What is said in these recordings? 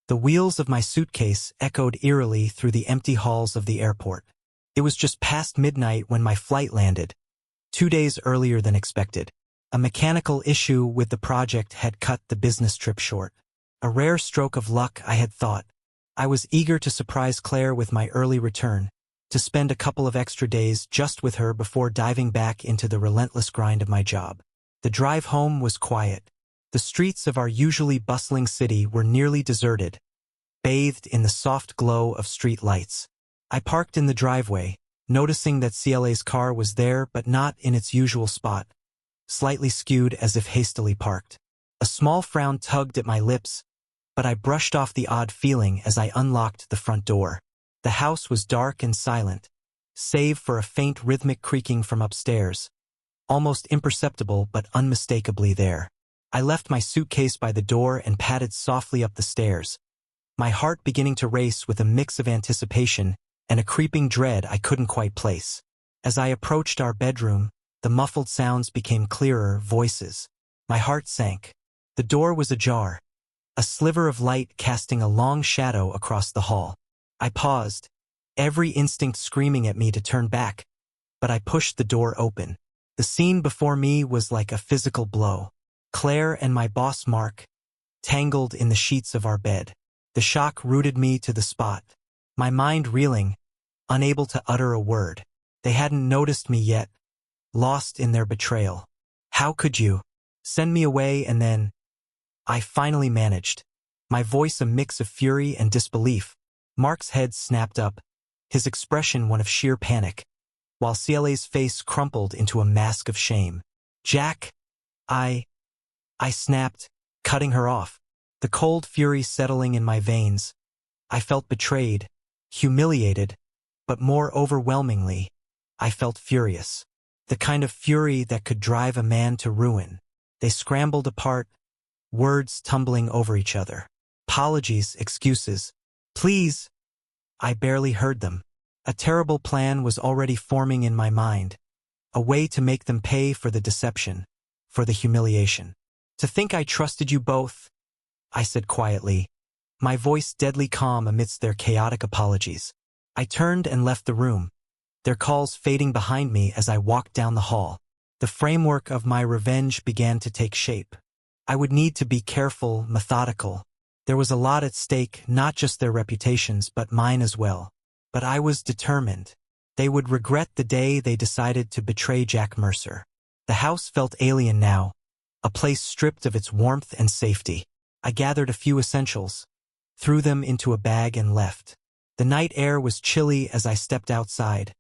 The wheels of my suitcase echoed eerily through the empty halls of the airport. It was just past midnight when my flight landed, 2 days earlier than expected. A mechanical issue with the project had cut the business trip short. A rare stroke of luck, I had thought. I was eager to surprise Claire with my early return, to spend a couple of extra days just with her before diving back into the relentless grind of my job. The drive home was quiet. The streets of our usually bustling city were nearly deserted, bathed in the soft glow of street lights. I parked in the driveway, noticing that CLA's car was there but not in its usual spot, slightly skewed as if hastily parked. A small frown tugged at my lips, but I brushed off the odd feeling as I unlocked the front door. The house was dark and silent, save for a faint rhythmic creaking from upstairs, almost imperceptible but unmistakably there. I left my suitcase by the door and padded softly up the stairs, my heart beginning to race with a mix of anticipation and a creeping dread I couldn't quite place. As I approached our bedroom, the muffled sounds became clearer, voices. My heart sank. The door was ajar, a sliver of light casting a long shadow across the hall. I paused, every instinct screaming at me to turn back, but I pushed the door open. The scene before me was like a physical blow. Claire and my boss Mark, tangled in the sheets of our bed. The shock rooted me to the spot, my mind reeling, unable to utter a word. They hadn't noticed me yet, lost in their betrayal. How could you send me away? And then I finally managed, my voice a mix of fury and disbelief. Mark's head snapped up, his expression one of sheer panic, while CLA's face crumpled into a mask of shame. Jack, I snapped, cutting her off, the cold fury settling in my veins. I felt betrayed, humiliated, but more overwhelmingly, I felt furious. The kind of fury that could drive a man to ruin. They scrambled apart, words tumbling over each other. Apologies, excuses. Please. I barely heard them. A terrible plan was already forming in my mind. A way to make them pay for the deception, for the humiliation. To think I trusted you both, I said quietly, my voice deadly calm amidst their chaotic apologies. I turned and left the room, their calls fading behind me as I walked down the hall. The framework of my revenge began to take shape. I would need to be careful, methodical. There was a lot at stake, not just their reputations, but mine as well. But I was determined. They would regret the day they decided to betray Jack Mercer. The house felt alien now, a place stripped of its warmth and safety. I gathered a few essentials, threw them into a bag and left. The night air was chilly as I stepped outside,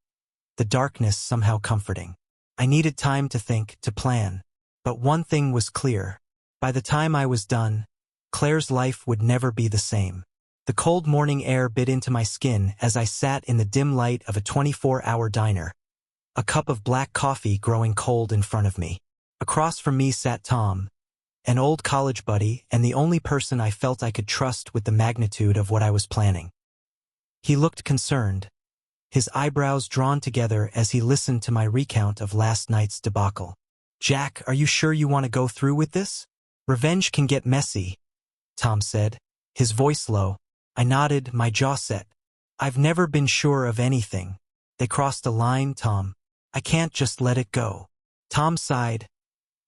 the darkness somehow comforting. I needed time to think, to plan. But one thing was clear. By the time I was done, Claire's life would never be the same. The cold morning air bit into my skin as I sat in the dim light of a 24-hour diner, a cup of black coffee growing cold in front of me. Across from me sat Tom, an old college buddy and the only person I felt I could trust with the magnitude of what I was planning. He looked concerned, his eyebrows drawn together as he listened to my recount of last night's debacle. Jack, are you sure you want to go through with this? Revenge can get messy, Tom said, his voice low. I nodded, my jaw set. I've never been sure of anything. They crossed a line, Tom. I can't just let it go. Tom sighed,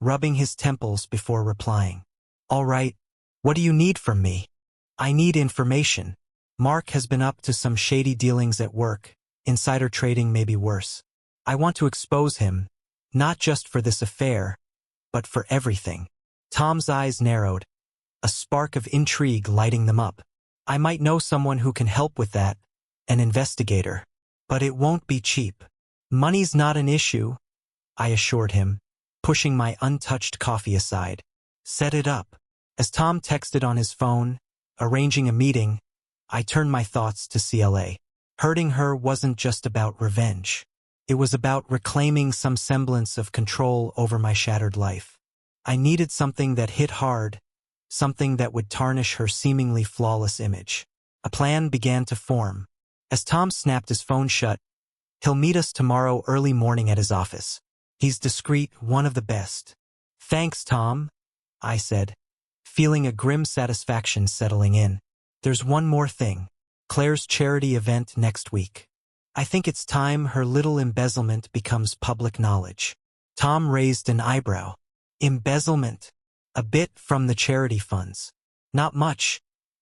rubbing his temples before replying. All right, what do you need from me? I need information. Mark has been up to some shady dealings at work, insider trading may be worse. I want to expose him, not just for this affair, but for everything. Tom's eyes narrowed, a spark of intrigue lighting them up. I might know someone who can help with that, an investigator. But it won't be cheap. Money's not an issue, I assured him, pushing my untouched coffee aside. Set it up. As Tom texted on his phone, arranging a meeting, I turned my thoughts to CLA. Hurting her wasn't just about revenge. It was about reclaiming some semblance of control over my shattered life. I needed something that hit hard, something that would tarnish her seemingly flawless image. A plan began to form. As Tom snapped his phone shut, he'll meet us tomorrow early morning at his office. He's discreet, one of the best. Thanks, Tom, I said, feeling a grim satisfaction settling in. There's one more thing. Claire's charity event next week. I think it's time her little embezzlement becomes public knowledge. Tom raised an eyebrow. Embezzlement? A bit from the charity funds. Not much,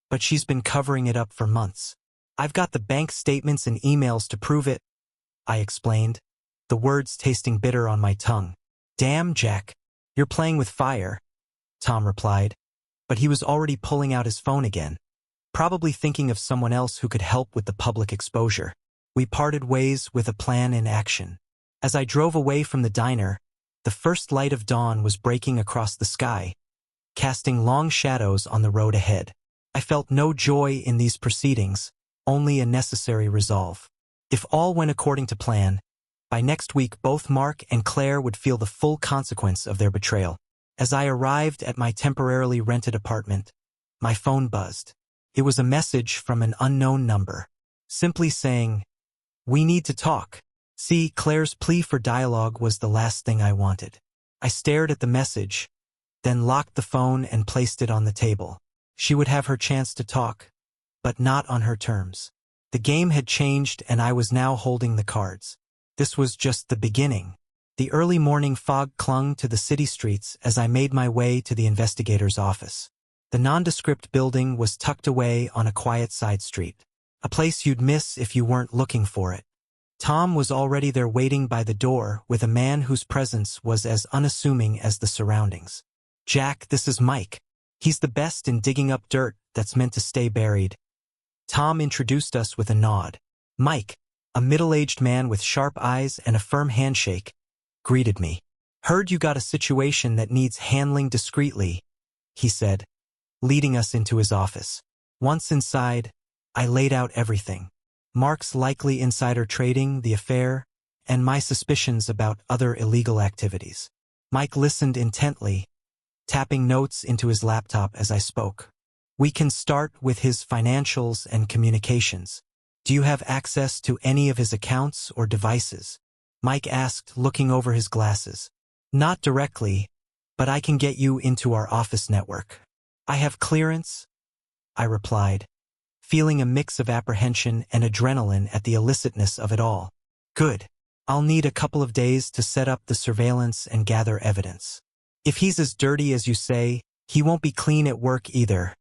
but she's been covering it up for months. I've got the bank statements and emails to prove it, I explained, the words tasting bitter on my tongue. Damn, Jack, you're playing with fire, Tom replied, but he was already pulling out his phone again, probably thinking of someone else who could help with the public exposure. We parted ways with a plan in action. As I drove away from the diner, the first light of dawn was breaking across the sky, casting long shadows on the road ahead. I felt no joy in these proceedings, only a necessary resolve. If all went according to plan, by next week both Mark and Claire would feel the full consequence of their betrayal. As I arrived at my temporarily rented apartment, my phone buzzed. It was a message from an unknown number, simply saying, "We need to talk." See, Claire's plea for dialogue was the last thing I wanted. I stared at the message, then locked the phone and placed it on the table. She would have her chance to talk, but not on her terms. The game had changed and I was now holding the cards. This was just the beginning. The early morning fog clung to the city streets as I made my way to the investigator's office. The nondescript building was tucked away on a quiet side street, a place you'd miss if you weren't looking for it. Tom was already there waiting by the door with a man whose presence was as unassuming as the surroundings. "Jack, this is Mike. He's the best in digging up dirt that's meant to stay buried." Tom introduced us with a nod. Mike, a middle-aged man with sharp eyes and a firm handshake, greeted me. "Heard you got a situation that needs handling discreetly," he said, leading us into his office. Once inside, I laid out everything. Mark's likely insider trading, the affair, and my suspicions about other illegal activities. Mike listened intently, tapping notes into his laptop as I spoke. "We can start with his financials and communications. Do you have access to any of his accounts or devices?" Mike asked, looking over his glasses. "Not directly, but I can get you into our office network." "I have clearance," I replied, feeling a mix of apprehension and adrenaline at the illicitness of it all. "Good. I'll need a couple of days to set up the surveillance and gather evidence." "If he's as dirty as you say, he won't be clean at work either,"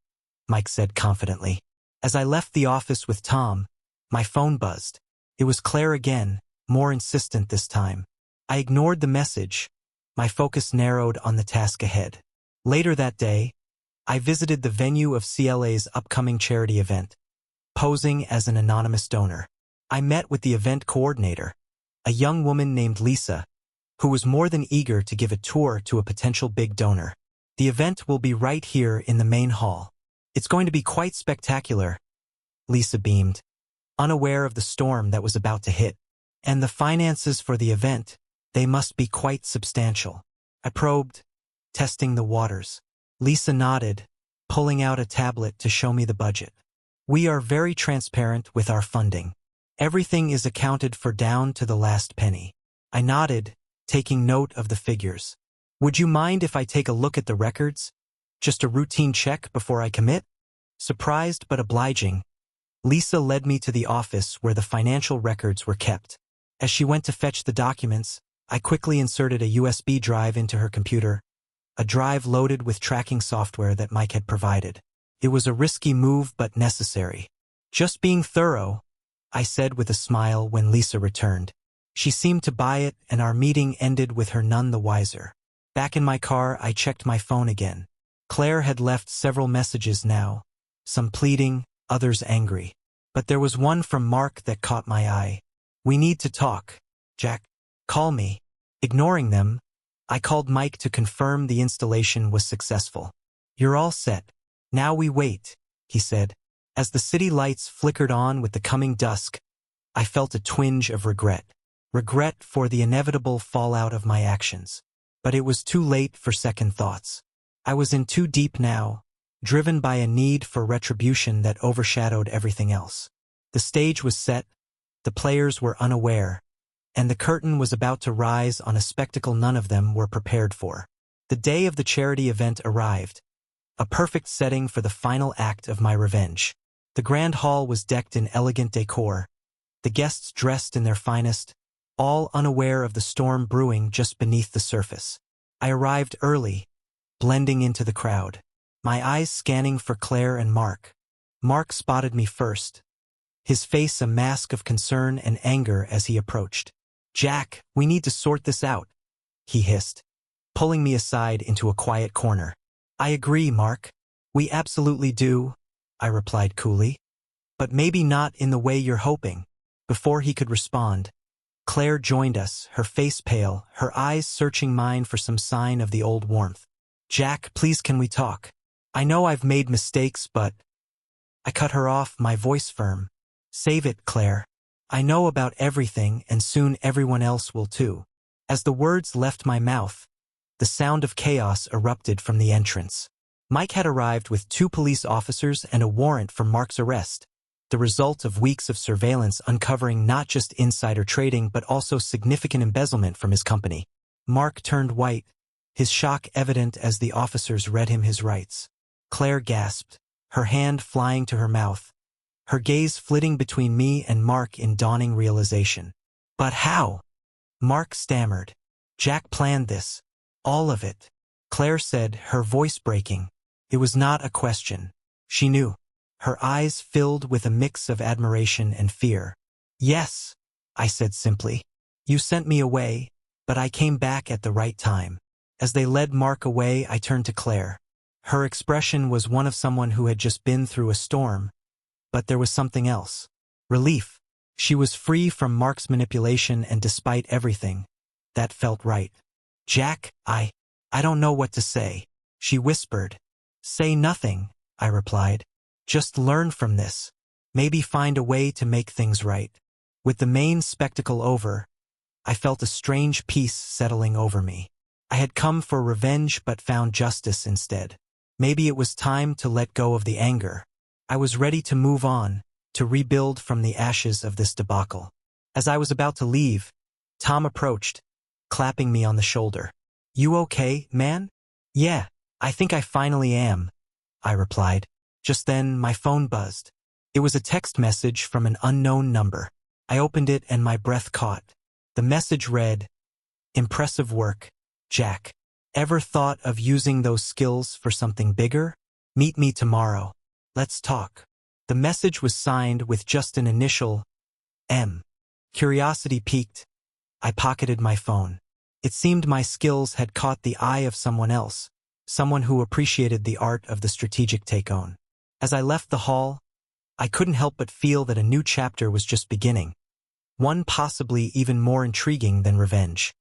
Mike said confidently. As I left the office with Tom, my phone buzzed. It was Claire again, more insistent this time. I ignored the message, my focus narrowed on the task ahead. Later that day, I visited the venue of CLA's upcoming charity event, posing as an anonymous donor. I met with the event coordinator, a young woman named Lisa, who was more than eager to give a tour to a potential big donor. "The event will be right here in the main hall. It's going to be quite spectacular," Lisa beamed, unaware of the storm that was about to hit. "And the finances for the event, they must be quite substantial." I probed, testing the waters. Lisa nodded, pulling out a tablet to show me the budget. "We are very transparent with our funding. Everything is accounted for down to the last penny." I nodded, taking note of the figures. "Would you mind if I take a look at the records? Just a routine check before I commit?" Surprised but obliging, Lisa led me to the office where the financial records were kept. As she went to fetch the documents, I quickly inserted a USB drive into her computer, a drive loaded with tracking software that Mike had provided. It was a risky move but necessary. "Just being thorough," I said with a smile when Lisa returned. She seemed to buy it, and our meeting ended with her none the wiser. Back in my car, I checked my phone again. Claire had left several messages now, some pleading, others angry. But there was one from Mark that caught my eye. "We need to talk, Jack. Call me." Ignoring them, I called Mike to confirm the installation was successful. "You're all set. Now we wait," he said. As the city lights flickered on with the coming dusk, I felt a twinge of regret. Regret for the inevitable fallout of my actions. But it was too late for second thoughts. I was in too deep now, driven by a need for retribution that overshadowed everything else. The stage was set, the players were unaware, and the curtain was about to rise on a spectacle none of them were prepared for. The day of the charity event arrived, a perfect setting for the final act of my revenge. The grand hall was decked in elegant decor, the guests dressed in their finest, all unaware of the storm brewing just beneath the surface. I arrived early, blending into the crowd, my eyes scanning for Claire and Mark. Mark spotted me first, his face a mask of concern and anger as he approached. "Jack, we need to sort this out," he hissed, pulling me aside into a quiet corner. "I agree, Mark. We absolutely do," I replied coolly. "But maybe not in the way you're hoping." Before he could respond, Claire joined us, her face pale, her eyes searching mine for some sign of the old warmth. "Jack, please can we talk? I know I've made mistakes, but—" I cut her off, my voice firm. "Save it, Claire. I know about everything, and soon everyone else will too." As the words left my mouth, the sound of chaos erupted from the entrance. Mike had arrived with 2 police officers and a warrant for Mark's arrest, the result of weeks of surveillance uncovering not just insider trading but also significant embezzlement from his company. Mark turned white, his shock evident as the officers read him his rights. Claire gasped, her hand flying to her mouth, her gaze flitting between me and Mark in dawning realization. "But how?" Mark stammered. "Jack planned this. All of it," Claire said, her voice breaking. It was not a question. She knew. Her eyes filled with a mix of admiration and fear. "Yes," I said simply. "You sent me away, but I came back at the right time." As they led Mark away, I turned to Claire. Her expression was one of someone who had just been through a storm, but there was something else. Relief. She was free from Mark's manipulation, and despite everything, that felt right. "Jack, I don't know what to say," she whispered. "Say nothing," I replied. "Just learn from this. Maybe find a way to make things right." With the main spectacle over, I felt a strange peace settling over me. I had come for revenge but found justice instead. Maybe it was time to let go of the anger. I was ready to move on, to rebuild from the ashes of this debacle. As I was about to leave, Tom approached, clapping me on the shoulder. "You okay, man?" "Yeah, I think I finally am," I replied. Just then, my phone buzzed. It was a text message from an unknown number. I opened it and my breath caught. The message read, "Impressive work, Jack. Ever thought of using those skills for something bigger? Meet me tomorrow. Let's talk." The message was signed with just an initial M. Curiosity piqued. I pocketed my phone. It seemed my skills had caught the eye of someone else, someone who appreciated the art of the strategic take-on. As I left the hall, I couldn't help but feel that a new chapter was just beginning, one possibly even more intriguing than revenge.